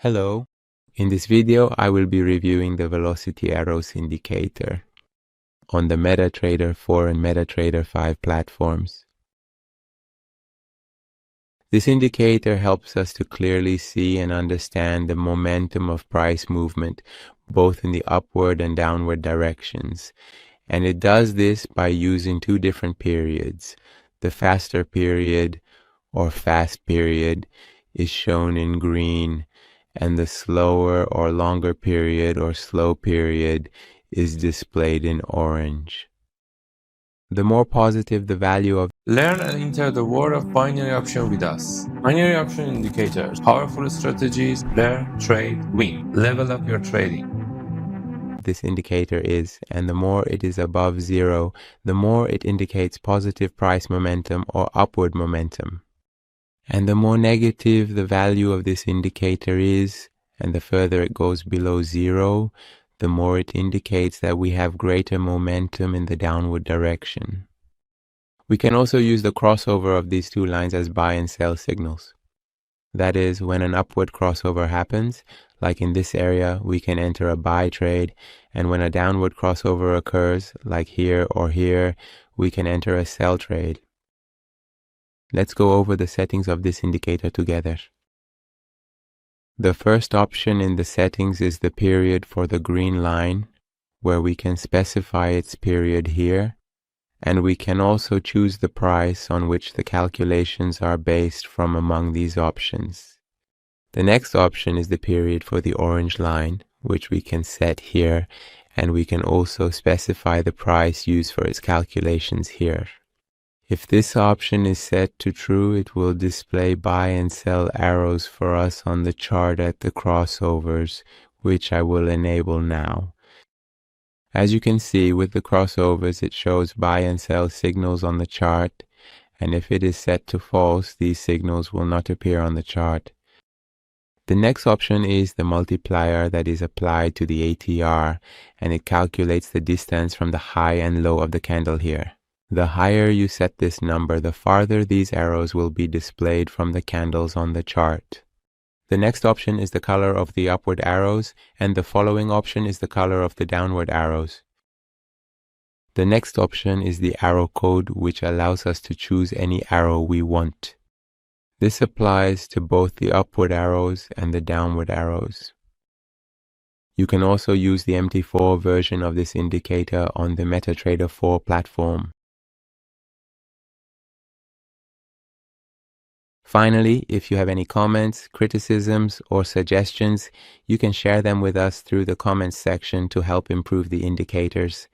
Hello. In this video, I will be reviewing the velocity arrows indicator on the MetaTrader 4 and MetaTrader 5 platforms. This indicator helps us to clearly see and understand the momentum of price movement, both in the upward and downward directions. And it does this by using two different periods. The faster period, or fast period, is shown in green, and the slower or longer period or slow period is displayed in orange. The more positive the value of Learn and enter the world of binary option with us. Binary option indicators, powerful strategies, learn, trade, win. Level up your trading. this indicator is, and the more it is above zero, the more it indicates positive price momentum or upward momentum. And the more negative the value of this indicator is, and the further it goes below zero, the more it indicates that we have greater momentum in the downward direction. We can also use the crossover of these two lines as buy and sell signals. That is, when an upward crossover happens, like in this area, we can enter a buy trade, and when a downward crossover occurs, like here or here, we can enter a sell trade. Let's go over the settings of this indicator together. The first option in the settings is the period for the green line, where we can specify its period here, and we can also choose the price on which the calculations are based from among these options. The next option is the period for the orange line, which we can set here, and we can also specify the price used for its calculations here. If this option is set to true, it will display buy and sell arrows for us on the chart at the crossovers, which I will enable now. As you can see, with the crossovers, it shows buy and sell signals on the chart, and if it is set to false, these signals will not appear on the chart. The next option is the multiplier that is applied to the ATR, and it calculates the distance from the high and low of the candle here. The higher you set this number, the farther these arrows will be displayed from the candles on the chart. The next option is the color of the upward arrows, and the following option is the color of the downward arrows. The next option is the arrow code, which allows us to choose any arrow we want. This applies to both the upward arrows and the downward arrows. You can also use the MT4 version of this indicator on the MetaTrader 4 platform. Finally, if you have any comments, criticisms, or suggestions, you can share them with us through the comments section to help improve the indicators.